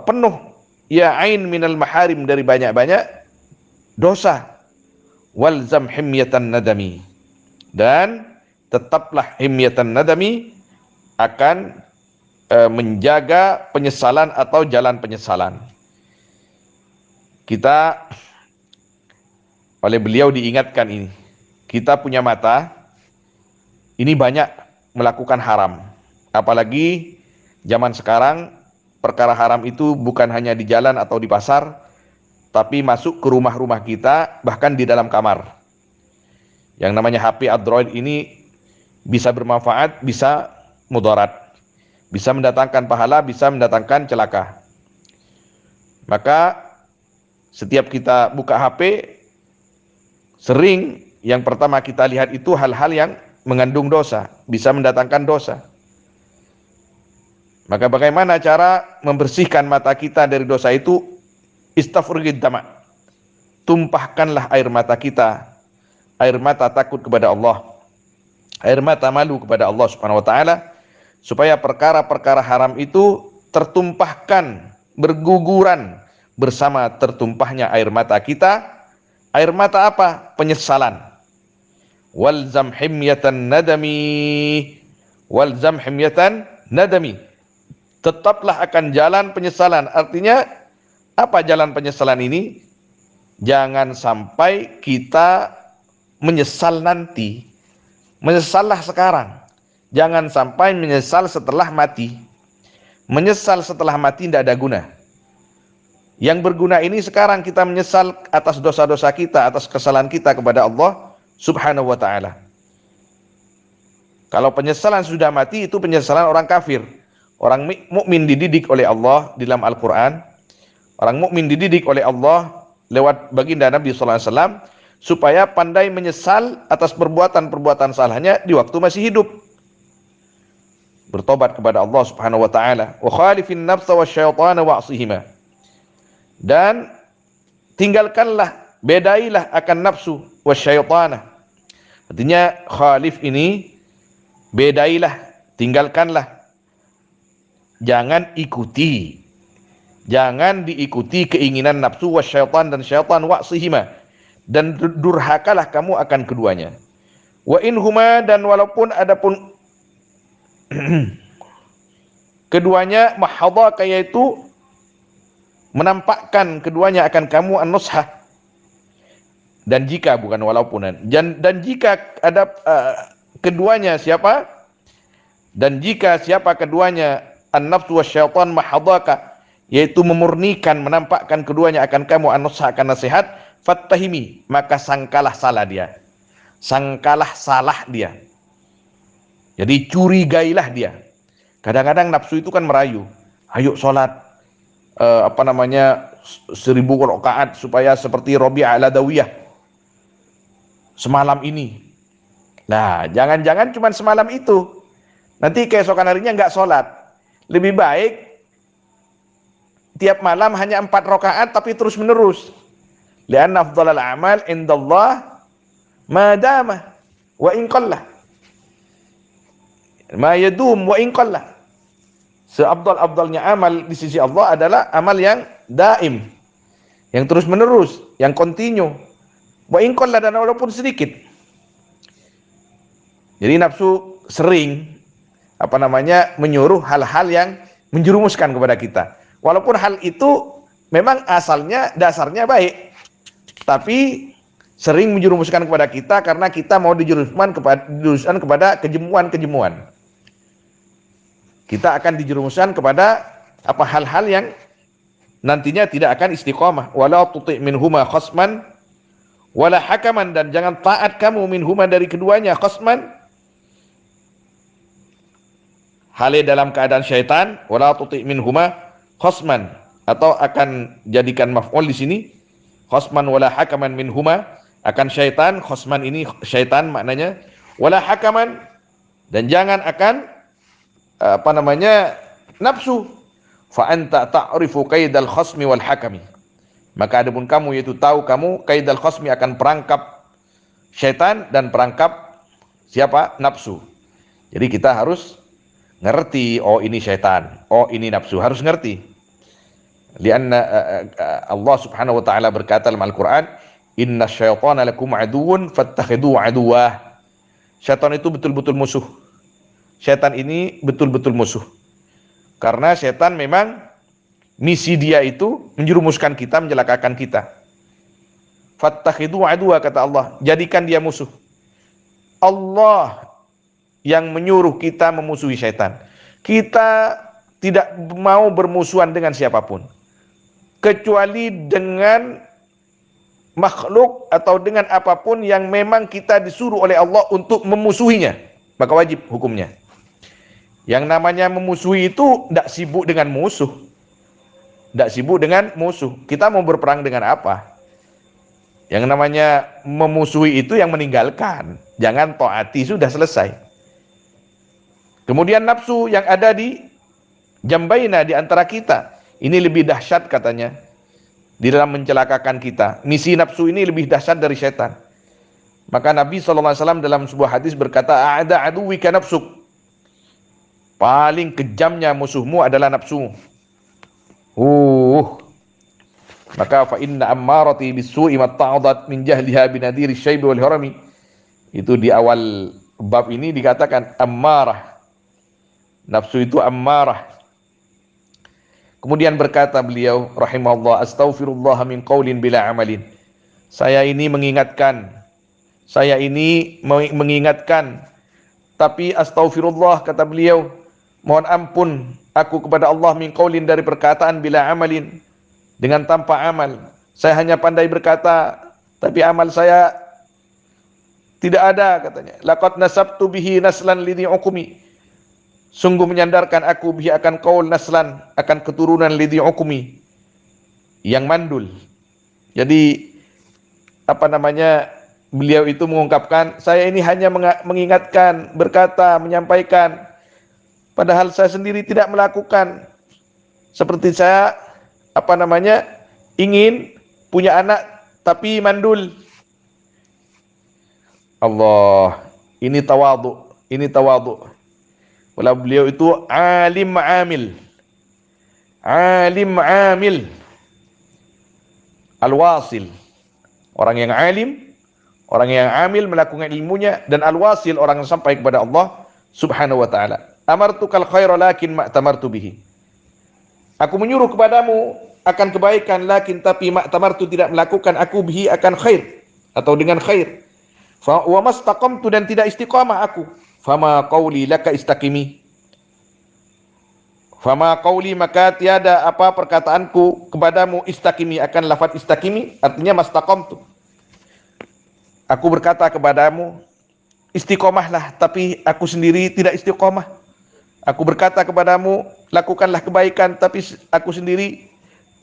S1: penuh, ya ain minal maharim dari banyak-banyak dosa, walzam himyatan nadami, dan tetaplah himyatan nadami akan menjaga penyesalan atau jalan penyesalan. Kita oleh beliau diingatkan ini, kita punya mata ini banyak melakukan haram, apalagi zaman sekarang. Perkara haram itu bukan hanya di jalan atau di pasar, tapi masuk ke rumah-rumah kita, bahkan di dalam kamar. Yang namanya HP Android ini bisa bermanfaat, bisa mudarat, bisa mendatangkan pahala, bisa mendatangkan celaka. Maka setiap kita buka HP, Sering yang pertama kita lihat itu hal-hal yang mengandung dosa, bisa mendatangkan dosa. Maka bagaimana cara membersihkan mata kita dari dosa itu? Istafrigid dama. Tumpahkanlah air mata kita, air mata takut kepada Allah, air mata malu kepada Allah Subhanahu wa taala, supaya perkara-perkara haram itu tertumpahkan, berguguran bersama tertumpahnya air mata kita. Air mata apa? Penyesalan. Walzam himyatan nadami, walzam himyatan nadami. Tetaplah akan jalan penyesalan. Artinya apa jalan penyesalan ini? Jangan sampai kita menyesal nanti. Menyesallah sekarang. Jangan sampai menyesal setelah mati. Menyesal setelah mati tidak ada guna. Yang berguna ini sekarang kita menyesal atas dosa-dosa kita, atas kesalahan kita kepada Allah Subhanahu wa ta'ala. Kalau penyesalan sudah mati, itu penyesalan orang kafir. Orang mukmin dididik oleh Allah di dalam Al-Quran. Orang mukmin dididik oleh Allah lewat baginda Nabi SAW supaya pandai menyesal atas perbuatan-perbuatan salahnya di waktu masih hidup. Bertobat kepada Allah Subhanahu wa taala. Wa khalifin nafsa wasyaitana wa'sihima. Dan tinggalkanlah, bedailah akan nafsu wasyaitana. Artinya khalif ini bedailah, tinggalkanlah. Jangan ikuti. Jangan diikuti keinginan nafsu wasyaitan dan syaitan wa'sihima. Dan durhakalah kamu akan keduanya. Wa inhuma, dan walaupun adapun keduanya mahadaka, yaitu menampakkan keduanya akan kamu an-nushah. Dan jika, bukan walaupun, dan jika ada keduanya siapa? Dan jika siapa keduanya an-nafsu wasyaitan mahadaka, yaitu memurnikan, menampakkan keduanya akan kamu an-nushah, akan nasihat, fattahimi, maka sangkalah salah dia. Sangkalah salah dia. Jadi curigailah dia. Kadang-kadang nafsu itu kan merayu. Ayo sholat 1000 rakaat supaya seperti Rabi'ah al-Adawiyah semalam ini. Nah, jangan-jangan cuma semalam itu. Nanti keesokan harinya enggak sholat. Lebih baik tiap malam hanya 4 rakaat tapi terus menerus. Lianna afdhalal a'mal indallah ma dama wa in qalla. Ma yadum wa in qalla. Seabdal-abdalnya amal di sisi Allah adalah amal yang daim, yang terus menerus, yang kontinu. Wa in qalla, dan walaupun sedikit. Jadi nafsu sering menyuruh hal-hal yang menjerumuskan kepada kita. Walaupun hal itu memang dasarnya baik, tapi sering menjerumuskan kepada kita karena kita mau dijerumuskan kepada kejemuan-kejemuan. Kita akan dijerumuskan kepada hal-hal yang nantinya tidak akan istiqamah. Wala tuti' minhuma khasman wala hakaman, dan jangan taat kamu minhuma dari keduanya, khasman, hale dalam keadaan syaitan, wala tuti' minhuma khasman, atau akan jadikan maf'ul di sini khasman wala hakaman minhuma, akan syaitan. Khasman ini syaitan maknanya, wala hakaman, dan jangan akan nafsu. Fa anta ta'rifu qaidal khasmi wal hakami, maka adapun kamu, yaitu tahu kamu qaidal khasmi, akan perangkap syaitan dan perangkap siapa? Nafsu. Jadi kita harus ngerti, oh ini syaitan, oh ini nafsu, harus ngerti. Lianna Allah Subhanahu wa taala berkata dalam Al-Qur'an, inna syaitana lakum aduwwun fattakhidhu aduwwah. Syaitan itu betul-betul musuh. Syaitan ini betul-betul musuh. Karena syaitan memang misi dia itu menjerumuskan kita, mencelakakan kita. Fattakhidhu aduwwah, kata Allah, jadikan dia musuh. Allah yang menyuruh kita memusuhi syaitan. Kita tidak mau bermusuhan dengan siapapun, kecuali dengan makhluk atau dengan apapun yang memang kita disuruh oleh Allah untuk memusuhinya, maka wajib hukumnya. Yang namanya memusuhi itu tidak sibuk dengan musuh. Tidak sibuk dengan musuh. Kita mau berperang dengan apa? Yang namanya memusuhi itu yang meninggalkan. Jangan taati, sudah selesai. Kemudian nafsu yang ada di jambaina, di antara kita. Ini lebih dahsyat katanya. Di dalam mencelakakan kita. Misi nafsu ini lebih dahsyat dari setan. Maka Nabi SAW dalam sebuah hadis berkata, "A'da aduwika nafsuk." Paling kejamnya musuhmu adalah nafsu. Maka fa inna ammarati bisu'i matta'adat min jahliha binadiri syaibi wal harami. Itu di awal bab ini dikatakan ammarah. Nafsu itu ammarah. Kemudian berkata beliau rahimahullah, astaghfirullah min qaulin bila amalin. Saya ini mengingatkan, tapi astaghfirullah, kata beliau, mohon ampun aku kepada Allah, min qaulin, dari perkataan, bila amalin, dengan tanpa amal. Saya hanya pandai berkata, tapi amal saya tidak ada, katanya. Laqad nasabtu bihi naslan lidhi ukumi. Sungguh menyandarkan aku bihi akan qaul naslan, akan keturunan lidhi ukumi, yang mandul. Jadi beliau itu mengungkapkan, saya ini hanya mengingatkan, berkata, menyampaikan, padahal saya sendiri tidak melakukan. Seperti saya ingin punya anak tapi mandul. Allah, ini tawadhu. Walau beliau itu alim amil, al-wasil, orang yang alim, orang yang amil melakukan ilmunya, dan al-wasil, orang yang sampai kepada Allah Subhanahu wa ta'ala. Amartukal khaira lakin ma'tamartu bihi. Aku menyuruh kepadamu akan kebaikan, lakin tapi ma'tamartu, tidak melakukan aku bihi, akan khair, atau dengan khair. Wa mastaqamtu, dan tidak istiqamah aku. Fama qauli laka istaqimi. Fama qauli, maka tiada apa perkataanku kepadamu, istaqimi, akan lafaz istaqimi, artinya mastaqamtu. Aku berkata kepadamu, istiqomahlah, tapi aku sendiri tidak istiqomah. Aku berkata kepadamu, lakukanlah kebaikan, tapi aku sendiri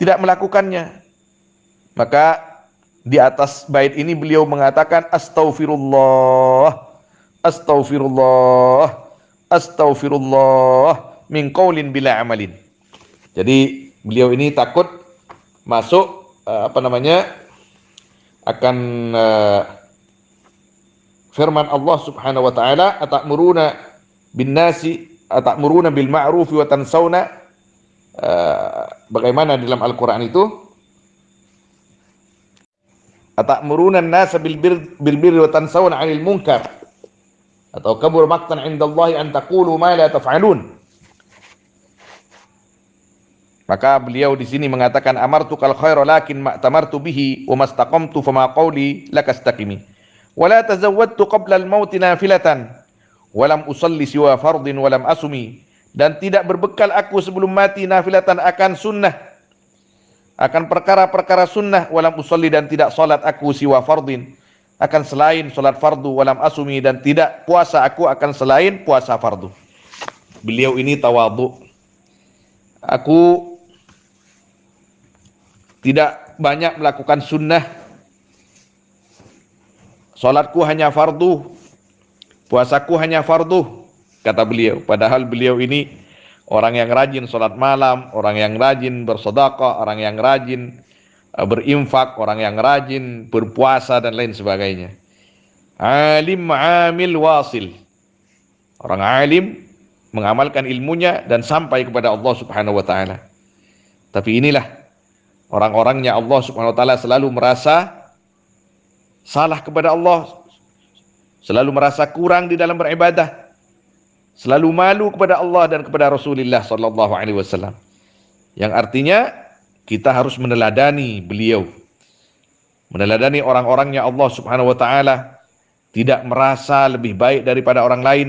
S1: tidak melakukannya. Maka di atas bait ini beliau mengatakan, astaghfirullah min qaulin bila amalin. Jadi beliau ini takut masuk akan firman Allah Subhanahu wa taala, atamuruna bil ma'ruf wa tansawna. Bagaimana dalam Al-Qur'an itu? Atamuruna an-nasa bil birri wa tansawna 'anil munkar. Atau kabur maqtan 'indallahi an taqulu ma la taf'alun. Maka beliau di sini mengatakan, amartukal khaira lakin ma'tamartu bihi wa mastaqamtu fama qawli lakastaqimi. Wala tazawwadtu qabla al-maut nafilatan wa lam usalli siwa fardin wa lam asumi. Dan tidak berbekal aku sebelum mati nafilatan, akan sunnah, akan perkara-perkara sunnah, wa lam usalli, dan tidak salat aku siwa fardin, akan selain salat fardu, wa lam asumi, dan tidak puasa aku akan selain puasa fardu. Beliau ini tawadhu. Aku tidak banyak melakukan sunnah, salatku hanya fardu, puasaku hanya fardu, kata beliau. Padahal beliau ini orang yang rajin salat malam, orang yang rajin bersedekah, orang yang rajin berinfak, orang yang rajin berpuasa, dan lain sebagainya. Alim amil wasil, orang alim mengamalkan ilmunya dan sampai kepada Allah Subhanahu wa taala. Tapi inilah orang-orangnya Allah Subhanahu wa taala selalu merasa salah kepada Allah, selalu merasa kurang di dalam beribadah, selalu malu kepada Allah dan kepada Rasulullah sallallahu alaihi wasallam. Yang artinya kita harus meneladani beliau, meneladani orang-orangnya Allah Subhanahu wa taala, tidak merasa lebih baik daripada orang lain,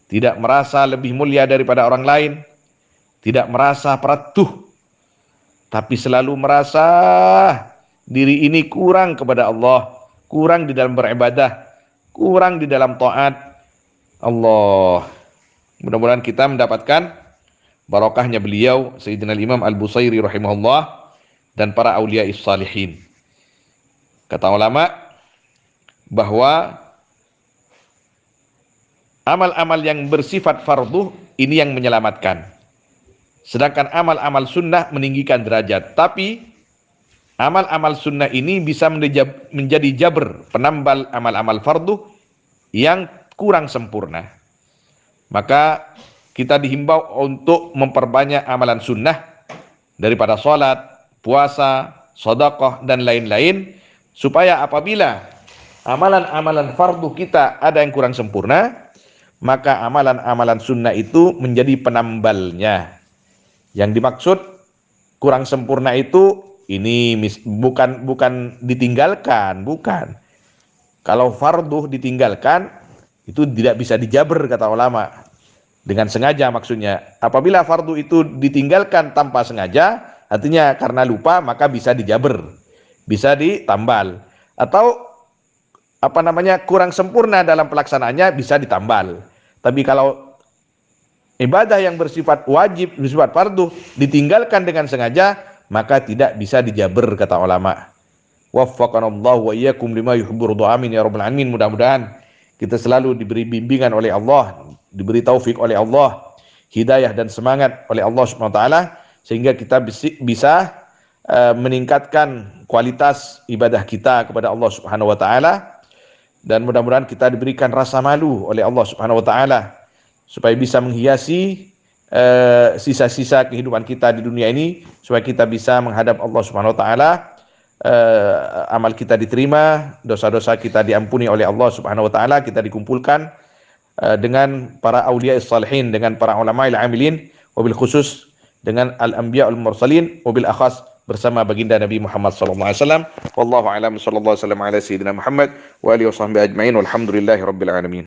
S1: tidak merasa lebih mulia daripada orang lain, tidak merasa patuh, tapi selalu merasa diri ini kurang kepada Allah, kurang di dalam beribadah, kurang di dalam taat Allah. Mudah-mudahan kita mendapatkan barokahnya beliau Sayyidina Imam Al-Busairi rahimahullah dan para auliya salihin. Kata ulama bahwa amal-amal yang bersifat fardu ini yang menyelamatkan. Sedangkan amal-amal sunnah meninggikan derajat. Tapi amal-amal sunnah ini bisa menjadi jabr, penambal amal-amal fardu yang kurang sempurna. Maka kita dihimbau untuk memperbanyak amalan sunnah daripada sholat, puasa, sedekah dan lain-lain, supaya apabila amalan-amalan fardu kita ada yang kurang sempurna, maka amalan-amalan sunnah itu menjadi penambalnya. Yang dimaksud kurang sempurna itu ini bukan ditinggalkan, bukan. Kalau fardu ditinggalkan itu tidak bisa dijaber kata ulama. Dengan sengaja maksudnya. Apabila fardu itu ditinggalkan tanpa sengaja, artinya karena lupa, maka bisa dijaber, bisa ditambal. Atau kurang sempurna dalam pelaksanaannya bisa ditambal. Tapi kalau ibadah yang bersifat wajib, bersifat fardu ditinggalkan dengan sengaja, maka tidak bisa dijaber kata ulama. Waffaqanallahu wa iyyakum lima yuhibbur amin ya rabbal alamin. Mudah-mudahan kita selalu diberi bimbingan oleh Allah, diberi taufik oleh Allah, hidayah dan semangat oleh Allah Subhanahu wa taala, sehingga kita bisa meningkatkan kualitas ibadah kita kepada Allah Subhanahu wa taala, dan mudah-mudahan kita diberikan rasa malu oleh Allah Subhanahu wa taala supaya bisa menghiasi sisa-sisa kehidupan kita di dunia ini, supaya kita bisa menghadap Allah Subhanahu wa taala, amal kita diterima, dosa-dosa kita diampuni oleh Allah Subhanahu wa taala, kita dikumpulkan dengan para auliya salihin, dengan para ulama al-amilin, wabil khusus dengan al-anbiya al-mursalin, wabil akhas bersama baginda Nabi Muhammad sallallahu alaihi wasallam. Wallahu a'lam, sallallahu alaihi wasallam ala sayyidina Muhammad wa alihi washabbihi ajmain, walhamdulillahi rabbil alamin.